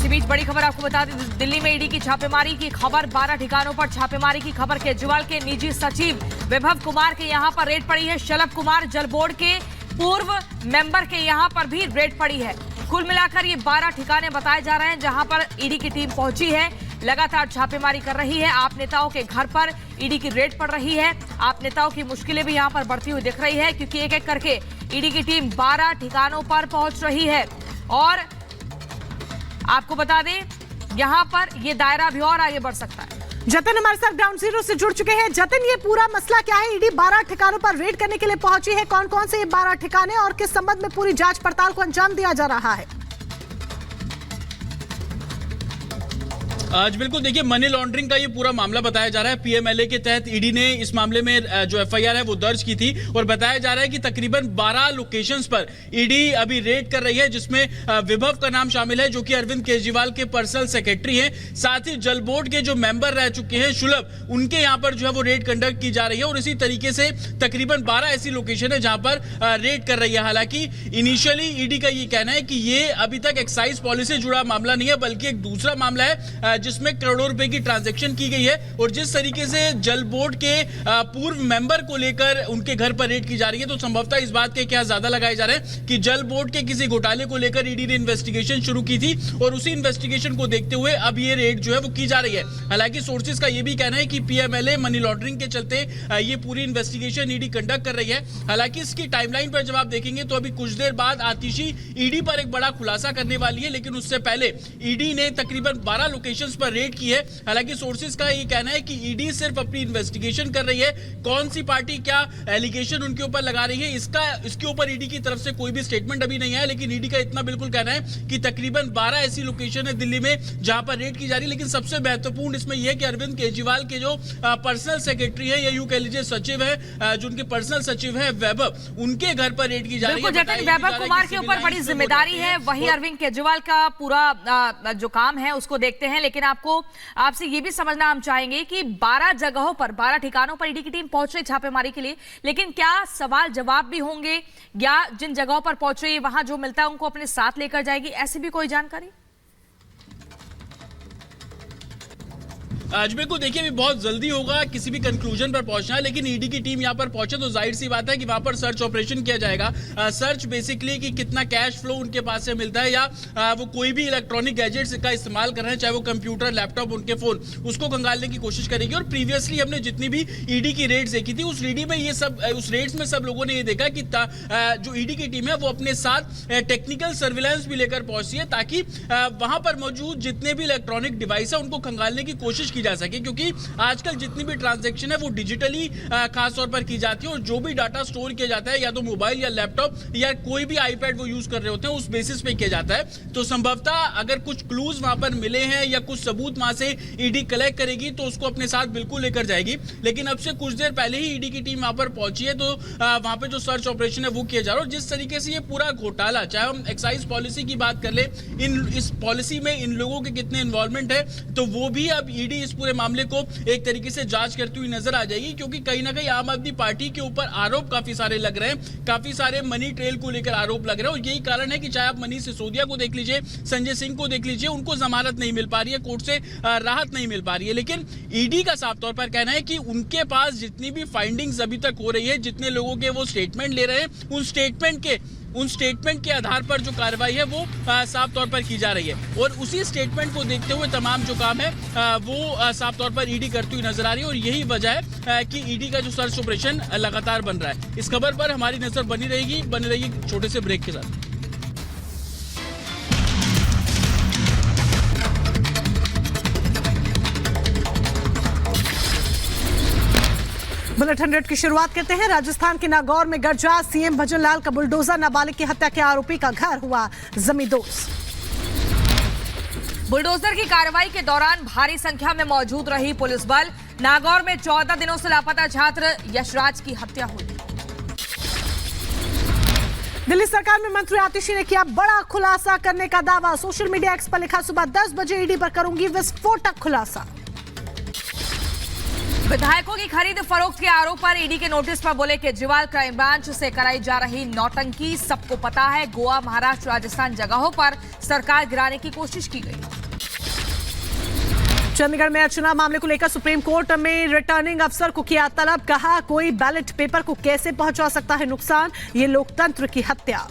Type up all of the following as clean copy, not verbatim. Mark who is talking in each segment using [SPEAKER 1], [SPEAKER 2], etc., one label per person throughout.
[SPEAKER 1] इसी बीच बड़ी खबर आपको बता दें, दिल्ली में ईडी की छापेमारी की खबर, 12 ठिकानों पर छापेमारी की खबर। केजरीवाल के निजी सचिव विभव कुमार के यहां पर रेड पड़ी है। शलभ कुमार जल बोर्ड के पूर्व मेंबर के यहां पर भी रेड पड़ी है। कुल मिलाकर ये 12 ठिकाने बताए जा रहे हैं जहां पर ईडी की टीम पहुंची है, लगातार छापेमारी कर रही है। आप नेताओं के घर पर ईडी की रेड पड़ रही है। आप नेताओं की मुश्किलें भी यहां पर बढ़ती हुई दिख रही है, क्योंकि एक एक करके ईडी की टीम 12 ठिकानों पर पहुंच रही है। और आपको बता दें, यहां पर ये दायरा भी और आगे बढ़ सकता है।
[SPEAKER 2] जतिन हमारे साथ ग्राउंड जीरो से जुड़ चुके हैं। जतिन, ये पूरा मसला क्या है? ईडी 12 ठिकानों पर रेड करने के लिए पहुंची है। कौन कौन से ये 12 ठिकाने और किस संबंध में पूरी जांच पड़ताल को अंजाम दिया जा रहा है?
[SPEAKER 3] आज बिल्कुल देखिए, मनी लॉन्ड्रिंग का ये पूरा मामला बताया जा रहा है। पीएमएलए के तहत ईडी ने इस मामले में जो एफआईआर है वो दर्ज की थी और बताया जा रहा है कि तकरीबन 12 लोकेशंस पर ईडी अभी रेड कर रही है, जिसमें विभव का नाम शामिल है, जो कि अरविंद केजरीवाल के पर्सनल सेक्रेटरी हैं। साथ ही जल बोर्ड के जो मेंबर रह चुके हैं शुलभ, उनके यहाँ पर जो है वो रेड कंडक्ट की जा रही है। और इसी तरीके से तकरीबन 12 ऐसी लोकेशन है जहां पर रेड कर रही है। हालांकि इनिशियली ईडी का ये कहना है कि ये अभी तक एक्साइज पॉलिसी से जुड़ा मामला नहीं है, बल्कि एक दूसरा मामला है जिसमें करोड़ों रुपए की ट्रांजैक्शन की गई है। और जिस तरीके से जल बोर्ड के पूर्व मेंबर को लेकर उनके घर पर रेड की जा रही है, तो संभवतः इस बात के क्या ज्यादा लगाए जा रहे हैं कि जल बोर्ड के किसी घोटाले को लेकर ईडी ने इन्वेस्टिगेशन शुरू की थी और उसी इन्वेस्टिगेशन को देखते हुए अब ये रेड जो है वो की जा रही है। हालांकि सोर्सेज का ये भी कहना है कि पीएमएलए मनी लॉन्ड्रिंग के चलते ये पूरी इन्वेस्टिगेशन ईडी कंडक्ट कर रही है। हालांकि इसकी टाइमलाइन पर जब आप देखेंगे तो अभी कुछ देर बाद आतिशी ईडी पर एक बड़ा खुलासा करने वाली है, लेकिन उससे पहले ईडी ने तकरीबन 12 लोकेशंस पर रेड की है। हालांकि सोर्सेज का ये कहना है कि ईडी सिर्फ अपनी इन्वेस्टिगेशन कर रही है, कौन सी पार्टी क्या एलिगेशन उनके ऊपर लगा रही है इसके ऊपर ईडी की तरफ से कोई भी स्टेटमेंट अभी नहीं है। लेकिन ईडी का इतना बिल्कुल कहना है कि तकरीबन 12 ऐसी लोकेशन है दिल्ली में जहां पर रेड की जा रही है। लेकिन सबसे महत्वपूर्ण इसमें यह है कि अरविंद केजरीवाल के जो पर्सनल सेक्रेटरी है या यूं कह लीजिए सचिव है, जो उनके पर्सनल सचिव है वैभव, उनके घर पर रेड की जा रही है।
[SPEAKER 1] वैभव कुमार के ऊपर बड़ी जिम्मेदारी है, वही अरविंद केजरीवाल का पूरा जो काम है उसको देखते हैं। लेकिन आपसे ये भी समझना हम चाहेंगे कि 12 जगहों पर, 12 ठिकानों पर ईडी की टीम पहुंच रही छापेमारी के लिए, लेकिन क्या सवाल जवाब भी होंगे या जिन जगहों पर पहुंच रही है वहां जो मिलता है उनको अपने साथ लेकर जाएगी, ऐसी भी कोई जानकारी?
[SPEAKER 3] आज बिल्कुल देखिए, अभी बहुत जल्दी होगा किसी भी कंक्लूजन पर पहुंचना है, लेकिन ईडी की टीम यहां पर पहुंचे तो जाहिर सी बात है कि वहां पर सर्च ऑपरेशन किया जाएगा। सर्च बेसिकली कि कितना कैश फ्लो उनके पास से मिलता है या वो कोई भी इलेक्ट्रॉनिक गैजेट्स का इस्तेमाल कर रहे हैं, चाहे वो कंप्यूटर, लैपटॉप, उनके फोन, उसको खंगालने की कोशिश करेगी। और प्रीवियसली हमने जितनी भी ईडी की रेड्स देखी थी, उस रेड्स में सब लोगों ने ये देखा कि जो ईडी की टीम है वो अपने साथ टेक्निकल सर्विलांस भी लेकर पहुंची है, ताकि वहां पर मौजूद जितने भी इलेक्ट्रॉनिक डिवाइस है उनको खंगालने की कोशिश की जा सके। क्योंकि आजकल जितनी भी ट्रांजैक्शन है वो डिजिटली खास तौर पर की जाती है और जो भी डाटा स्टोर किया जाता है या तो मोबाइल या लैपटॉप या कोई भी आईपैड वो यूज कर रहे होते हैं, उस बेसिस पे किया जाता है। तो संभवतः अगर कुछ क्लूज वहां पर मिले हैं या कुछ सबूत वहां से ईडी कलेक्ट करेगी तो उसको अपने साथ बिल्कुल लेकर जाएगी। लेकिन अब से कुछ देर पहले ही ईडी की टीम वहां पर पहुंची है, तो वहां पर जो सर्च ऑपरेशन है वो किया जा रहा है। और जिस तरीके से ये पूरा घोटाला, चाहे हम एक्साइज पॉलिसी की बात कर ले, इस पॉलिसी में इन लोगों के कितने इन्वॉल्वमेंट है, तो वो भी अब ईडी इस पूरे मामले को एक तरीके से जांच करती हुई नजर आ जाएगी। क्योंकि कहीं ना कहीं आम आदमी पार्टी के ऊपर आरोप काफी सारे लग रहे हैं, काफी सारे मनी ट्रेल को लेकर आरोप लग रहे हैं। और यही कारण है कि चाहे आप मनीष सिसोदिया को देख लीजिए, संजय सिंह को देख लीजिए, उनको जमानत नहीं मिल पा रही है, कोर्ट से राहत नहीं मिल पा रही है। लेकिन ईडी का साफ तौर पर कहना है कि उनके पास जितनी भी फाइंडिंग्स अभी तक हो रही है, जितने लोगों के वो स्टेटमेंट ले रहे हैं, उन स्टेटमेंट के आधार पर जो कार्रवाई है वो साफ तौर पर की जा रही है। और उसी स्टेटमेंट को देखते हुए तमाम जो काम है वो साफ तौर पर ईडी करती हुई नजर आ रही है। और यही वजह है कि ईडी का जो सर्च ऑपरेशन लगातार बन रहा है। इस खबर पर हमारी नजर बनी रहेगी छोटे से ब्रेक के साथ।
[SPEAKER 2] बुलेट 100 की शुरुआत करते हैं। राजस्थान के नागौर में गर्जा सीएम भजनलाल का बुलडोजर, नाबालिग की हत्या के आरोपी का घर हुआ जमींदोज।
[SPEAKER 1] बुलडोजर की कार्रवाई के दौरान भारी संख्या में मौजूद रही पुलिस बल। नागौर में 14 दिनों से लापता छात्र यशराज की हत्या हुई।
[SPEAKER 2] दिल्ली सरकार में मंत्री आतिशी ने किया बड़ा खुलासा करने का दावा। सोशल मीडिया एक्स पर लिखा, सुबह 10 बजे ईडी पर करूंगी विस्फोटक खुलासा।
[SPEAKER 1] विधायकों की खरीद फरोख्त के आरोप पर ईडी के नोटिस पर बोले केजरीवाल, क्राइम ब्रांच से कराई जा रही नौटंकी सबको पता है। गोवा, महाराष्ट्र, राजस्थान जगहों पर सरकार गिराने की कोशिश की गई।
[SPEAKER 2] चंडीगढ़ में चुनाव मामले को लेकर सुप्रीम कोर्ट में रिटर्निंग अफसर को किया तलब, कहा कोई बैलेट पेपर को कैसे पहुंचा सकता है नुकसान, ये लोकतंत्र की हत्या।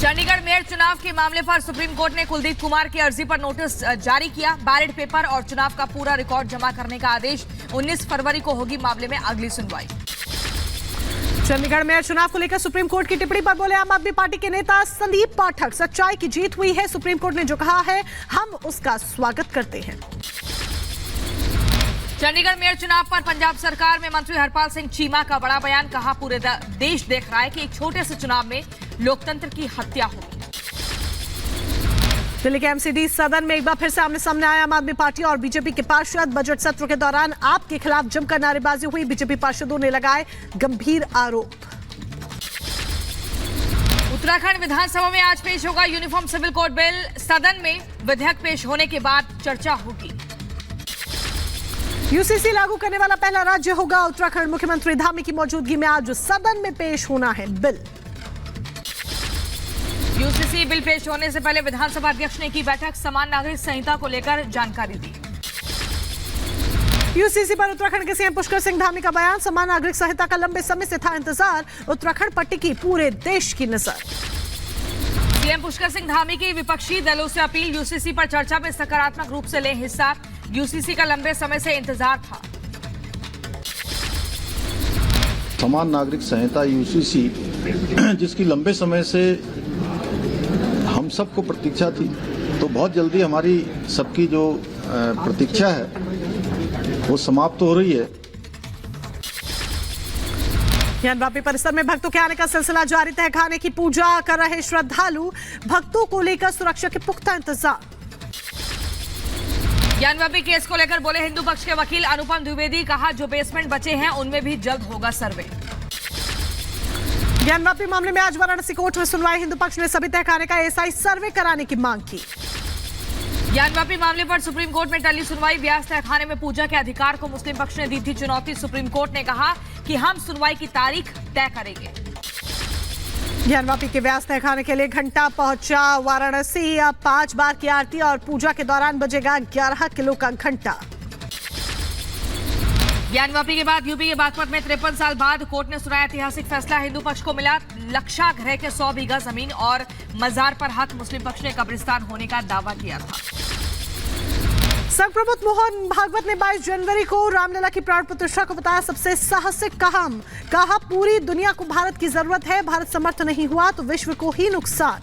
[SPEAKER 1] चंडीगढ़ मेयर चुनाव के मामले पर सुप्रीम कोर्ट ने कुलदीप कुमार की अर्जी पर नोटिस जारी किया। बैलेट पेपर और चुनाव का पूरा रिकॉर्ड जमा करने का आदेश। 19 फरवरी को होगी मामले में अगली सुनवाई।
[SPEAKER 2] चंडीगढ़ मेयर चुनाव को लेकर सुप्रीम कोर्ट की टिप्पणी पर बोले आम आदमी पार्टी के नेता संदीप पाठक, सच्चाई की जीत हुई है। सुप्रीम कोर्ट ने जो कहा है हम उसका स्वागत करते हैं।
[SPEAKER 1] चंडीगढ़ मेयर चुनाव पर पंजाब सरकार में मंत्री हरपाल सिंह चीमा का बड़ा बयान, कहा पूरे देश देख रहा है कि एक छोटे से चुनाव में लोकतंत्र की हत्या हुई।
[SPEAKER 2] दिल्ली के एमसीडी सदन में एक बार फिर से आमने सामने आया आम आदमी पार्टी और बीजेपी के पार्षद। बजट सत्र के दौरान आपके खिलाफ जमकर नारेबाजी हुई। बीजेपी पार्षदों ने लगाए गंभीर आरोप।
[SPEAKER 1] उत्तराखंड विधानसभा में आज पेश होगा यूनिफॉर्म सिविल कोड बिल। सदन में विधेयक पेश होने के बाद चर्चा होगी।
[SPEAKER 2] यूसीसी लागू करने वाला पहला राज्य होगा उत्तराखंड। मुख्यमंत्री धामी की मौजूदगी में आज सदन में पेश होना है बिल।
[SPEAKER 1] यूसीसी बिल पेश होने से पहले विधानसभा अध्यक्ष ने की बैठक, समान नागरिक संहिता को लेकर जानकारी दी।
[SPEAKER 2] यूसीसी पर उत्तराखंड के सीएम पुष्कर सिंह धामी का बयान, समान नागरिक संहिता का लंबे समय से था इंतजार, उत्तराखंड पर टिकी पूरे देश की नजर।
[SPEAKER 1] सीएम पुष्कर सिंह धामी की विपक्षी दलों से अपील, यूसीसी पर चर्चा में सकारात्मक रूप से लें हिस्सा। यूसीसी का लंबे समय से इंतजार था।
[SPEAKER 4] समान नागरिक संहिता यूसीसी जिसकी लंबे समय से हम सबको प्रतीक्षा थी, तो बहुत जल्दी हमारी सबकी जो प्रतीक्षा है वो समाप्त हो रही है।
[SPEAKER 2] ज्ञानवापी परिसर में भक्तों के आने का सिलसिला जारी, तहखाने की पूजा कर रहे श्रद्धालु। भक्तों को लेकर सुरक्षा के पुख्ता इंतजाम।
[SPEAKER 1] ज्ञानवापी केस को लेकर बोले हिंदू पक्ष के वकील अनुपम द्विवेदी, कहा जो बेसमेंट बचे हैं उनमें भी जल्द होगा सर्वे।
[SPEAKER 2] ज्ञानवापी मामले में आज वाराणसी कोर्ट में सुनवाई। हिंदू पक्ष ने सभी तहखाने का एसआई सर्वे कराने की मांग की।
[SPEAKER 1] ज्ञानवापी मामले पर सुप्रीम कोर्ट में टली सुनवाई। ब्यास तहखाने में पूजा के अधिकार को मुस्लिम पक्ष ने दी थी चुनौती। सुप्रीम कोर्ट ने कहा कि हम सुनवाई की तारीख तय करेंगे।
[SPEAKER 2] ज्ञानवापी के व्यास तहखाने के लिए घंटा पहुंचा वाराणसी। अब 5 बार की आरती और पूजा के दौरान बजेगा 11 किलो का घंटा।
[SPEAKER 1] ज्ञानवापी के बाद यूपी के बागपत में 53 साल बाद कोर्ट ने सुनाया ऐतिहासिक फैसला। हिंदू पक्ष को मिला लक्षागृह के 100 बीघा जमीन और मजार पर हक। मुस्लिम पक्ष ने कब्रिस्तान होने का दावा किया था।
[SPEAKER 2] संघ प्रमुख मोहन भागवत ने 22 जनवरी को रामलला की प्राण प्रतिष्ठा को बताया सबसे साहसिक काम। कहा पूरी दुनिया को भारत की जरूरत है, भारत समर्थ नहीं हुआ तो विश्व को ही नुकसान।